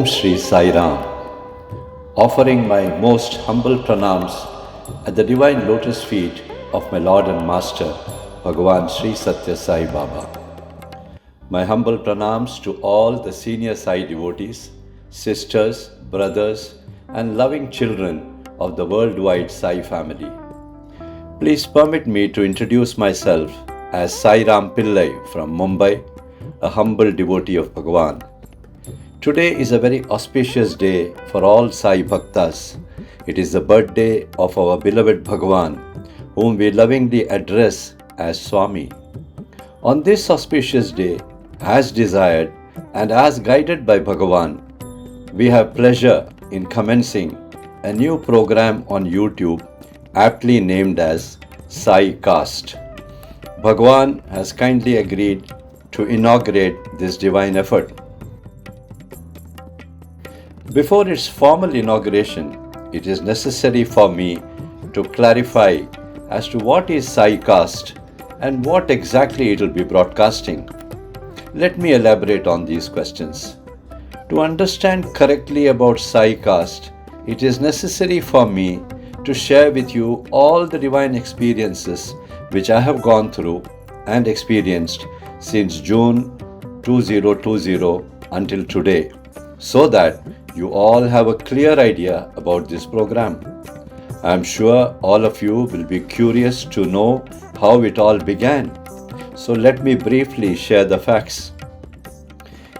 Shri Sai Ram, offering my most humble pranams at the divine lotus feet of my Lord and Master, Bhagawan Sri Sathya Sai Baba. My humble pranams to all the senior Sai devotees, sisters, brothers, and loving children of the worldwide Sai family. Please permit me to introduce myself as Sai Ram Pillai from Mumbai, a humble devotee of Bhagawan. Today is a very auspicious day for all Sai Bhaktas. It is the birthday of our beloved Bhagawan, whom we lovingly address as Swami. On this auspicious day, as desired and as guided by Bhagawan, we have pleasure in commencing a new program on YouTube aptly named as SAICAST. Bhagawan has kindly agreed to inaugurate this divine effort. Before its formal inauguration, it is necessary for me to clarify as to what is SAICAST and what exactly it will be broadcasting. Let me elaborate on these questions. To understand correctly about SAICAST, it is necessary for me to share with you all the divine experiences which I have gone through and experienced since June 2020 until today, so that you all have a clear idea about this program. I am sure all of you will be curious to know how it all began. So let me briefly share the facts.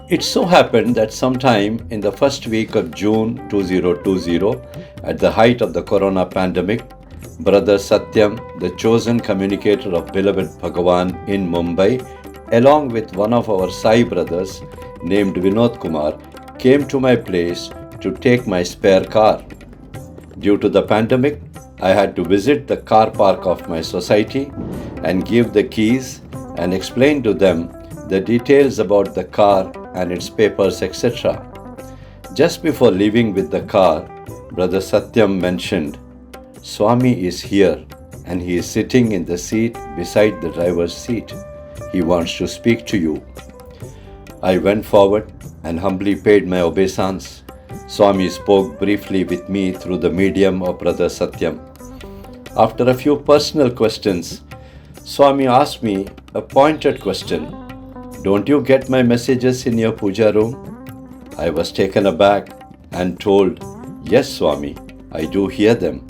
It so happened that sometime in the first week of June 2020, at the height of the corona pandemic, Brother Satyam, the chosen communicator of beloved Bhagawan in Mumbai, along with one of our Sai brothers named Vinod Kumar, came to my place to take my spare car. Due to the pandemic, I had to visit the car park of my society and give the keys and explain to them the details about the car and its papers, etc. Just before leaving with the car, Brother Satyam mentioned, "Swami is here and he is sitting in the seat beside the driver's seat. He wants to speak to you." I went forward and humbly paid my obeisance. Swami spoke briefly with me through the medium of Brother Satyam. After a few personal questions, Swami asked me a pointed question. "Don't you get my messages in your puja room?" I was taken aback and told, "Yes, Swami, I do hear them."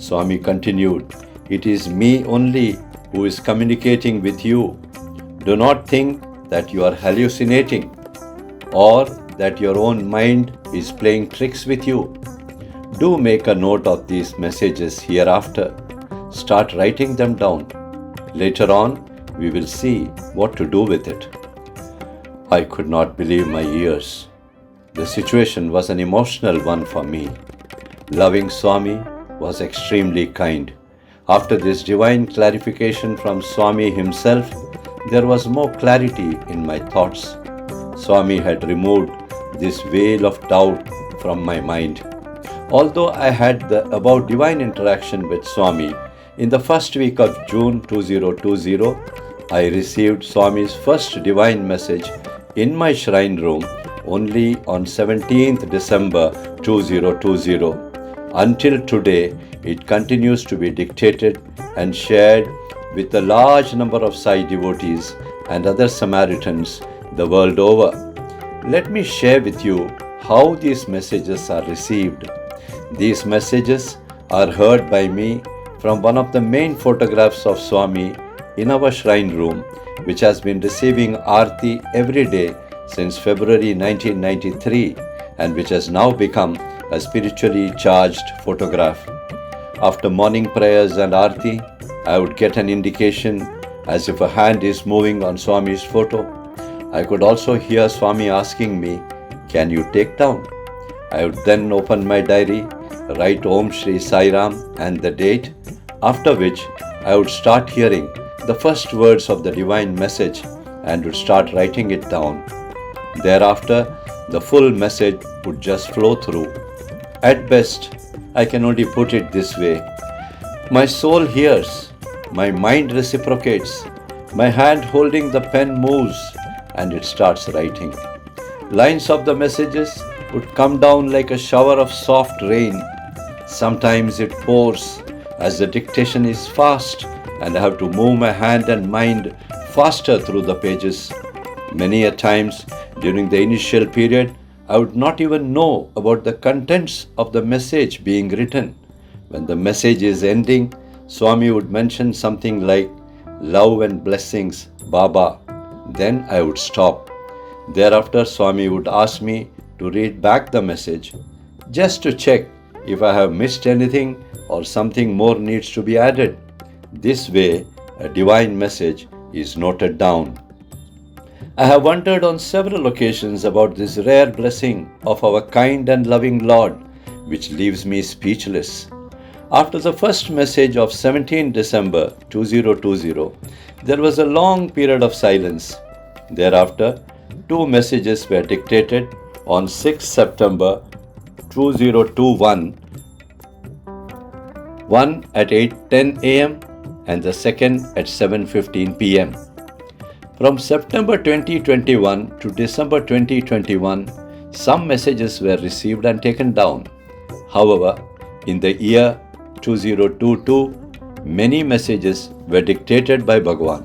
Swami continued, "It is me only who is communicating with you. Do not think that you are hallucinating or that your own mind is playing tricks with you. Do make a note of these messages hereafter. Start writing them down. Later on, we will see what to do with it." I could not believe my ears. The situation was an emotional one for me. Loving Swami was extremely kind. After this divine clarification from Swami himself, there was more clarity in my thoughts. Swami had removed this veil of doubt from my mind. Although I had the above divine interaction with Swami in the first week of June 2020, I received Swami's first divine message in my shrine room only on 17th December 2020. Until today, it continues to be dictated and shared with a large number of Sai devotees and other Samaritans the world over. Let me share with you how these messages are received. These messages are heard by me from one of the main photographs of Swami in our shrine room, which has been receiving Aarti every day since February 1993 and which has now become a spiritually charged photograph. After morning prayers and Aarti, I would get an indication as if a hand is moving on Swami's photo. I could also hear Swami asking me, "Can you take down?" I would then open my diary, write Om Shri Sai Ram and the date, after which I would start hearing the first words of the divine message and would start writing it down. Thereafter, the full message would just flow through. At best, I can only put it this way. My soul hears, my mind reciprocates, my hand holding the pen moves, and it starts writing. Lines of the messages would come down like a shower of soft rain. Sometimes it pours as the dictation is fast and I have to move my hand and mind faster through the pages. Many a times during the initial period, I would not even know about the contents of the message being written. When the message is ending, Swami would mention something like, "Love and blessings, Baba." Then I would stop. Thereafter, Swami would ask me to read back the message just to check if I have missed anything or something more needs to be added. This way, a divine message is noted down. I have wondered on several occasions about this rare blessing of our kind and loving Lord, which leaves me speechless. After the first message of 17 December 2020, there was a long period of silence. Thereafter, two messages were dictated on 6 September 2021, one at 8:10 a.m. and the second at 7:15 p.m. From September 2021 to December 2021, some messages were received and taken down. However, in the year 2022, many messages were dictated by Bhagawan.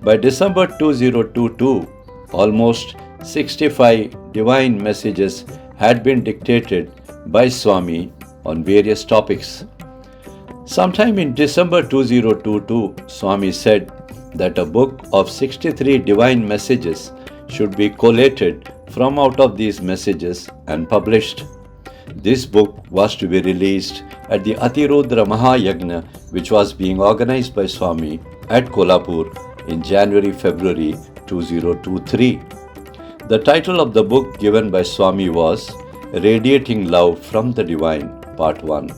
By December 2022, almost 65 divine messages had been dictated by Swami on various topics. Sometime in December 2022, Swami said that a book of 63 divine messages should be collated from out of these messages and published. This book was to be released at the Atirudra Mahayagna, which was being organized by Swami at Kolhapur in January-February 2023. The title of the book given by Swami was Radiating Love from the Divine, Part 1.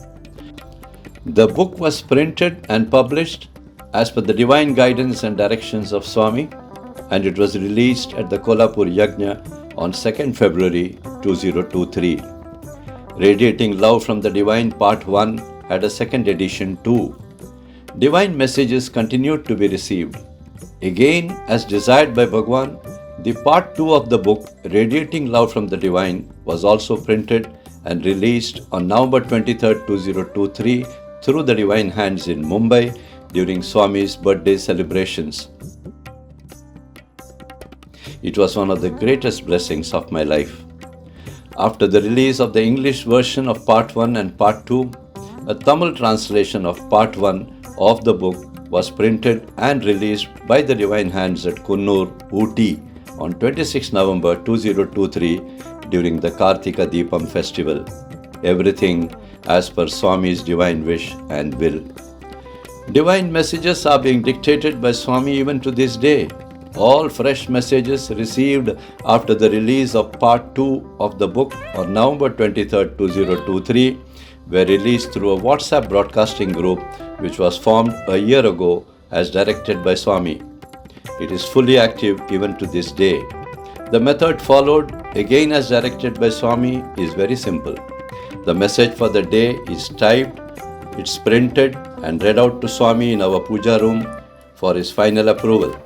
The book was printed and published as per the divine guidance and directions of Swami, and it was released at the Kolhapur Yajna on 2nd February 2023. Radiating Love from the Divine Part 1 had a second edition too. Divine messages continued to be received. Again, as desired by Bhagawan, the Part 2 of the book, Radiating Love from the Divine, was also printed and released on November 23, 2023 through the Divine Hands in Mumbai during Swami's birthday celebrations. It was one of the greatest blessings of my life. After the release of the English version of Part 1 and Part 2, a Tamil translation of Part 1 of the book was printed and released by the Divine Hands at Kunnur, Ooty on 26 November 2023 during the Kartika Deepam festival. Everything as per Swami's divine wish and will. Divine messages are being dictated by Swami even to this day. All fresh messages received after the release of Part 2 of the book on November 23, 2023 were released through a WhatsApp broadcasting group which was formed a year ago as directed by Swami. It is fully active even to this day. The method followed, again as directed by Swami, is very simple. The message for the day is typed, it's printed and read out to Swami in our puja room for his final approval.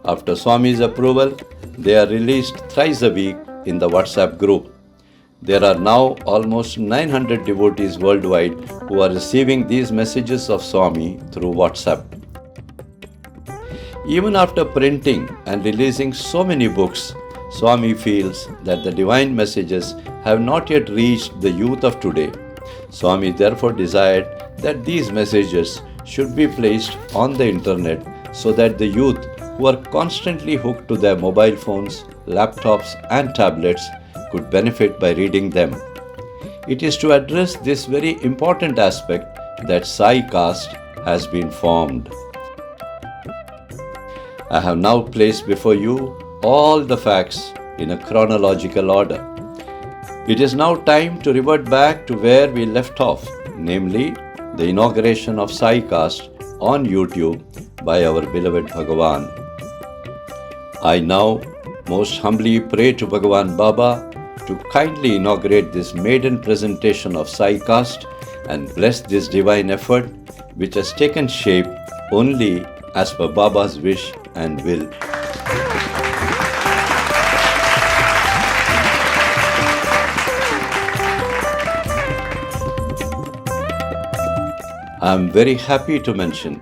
After Swami's approval, they are released thrice a week in the WhatsApp group. There are now almost 900 devotees worldwide who are receiving these messages of Swami through WhatsApp. Even after printing and releasing so many books, Swami feels that the divine messages have not yet reached the youth of today. Swami therefore desired that these messages should be placed on the internet so that the youth who are constantly hooked to their mobile phones, laptops and tablets could benefit by reading them. It is to address this very important aspect that SAICAST has been formed. I have now placed before you all the facts in a chronological order. It is now time to revert back to where we left off, namely the inauguration of SAICAST on YouTube by our beloved Bhagawan. I now most humbly pray to Bhagawan Baba to kindly inaugurate this maiden presentation of SAICAST and bless this divine effort which has taken shape only as per Baba's wish and will. I am very happy to mention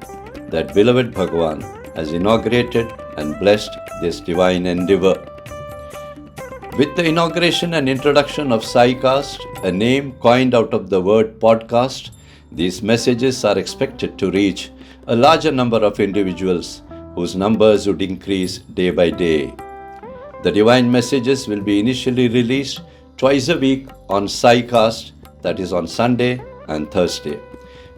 that beloved Bhagawan has inaugurated and blessed this divine endeavour. With the inauguration and introduction of SAICAST, a name coined out of the word podcast, these messages are expected to reach a larger number of individuals whose numbers would increase day by day. The divine messages will be initially released twice a week on SAICAST, that is on Sunday and Thursday.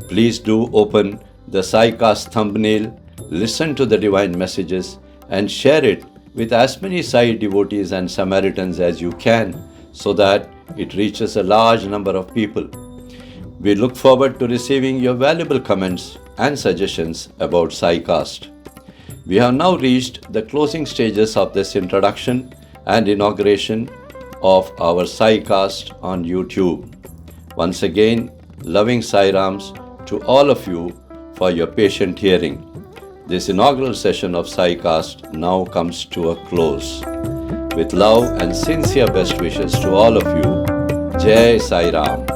Please do open the SAICAST thumbnail, listen to the divine messages and share it with as many Sai devotees and Samaritans as you can so that it reaches a large number of people. We look forward to receiving your valuable comments and suggestions about SAICAST. We have now reached the closing stages of this introduction and inauguration of our SAICAST on YouTube. Once again, loving Sairams to all of you for your patient hearing. This inaugural session of SAICAST now comes to a close. With love and sincere best wishes to all of you, Jai Sai Ram.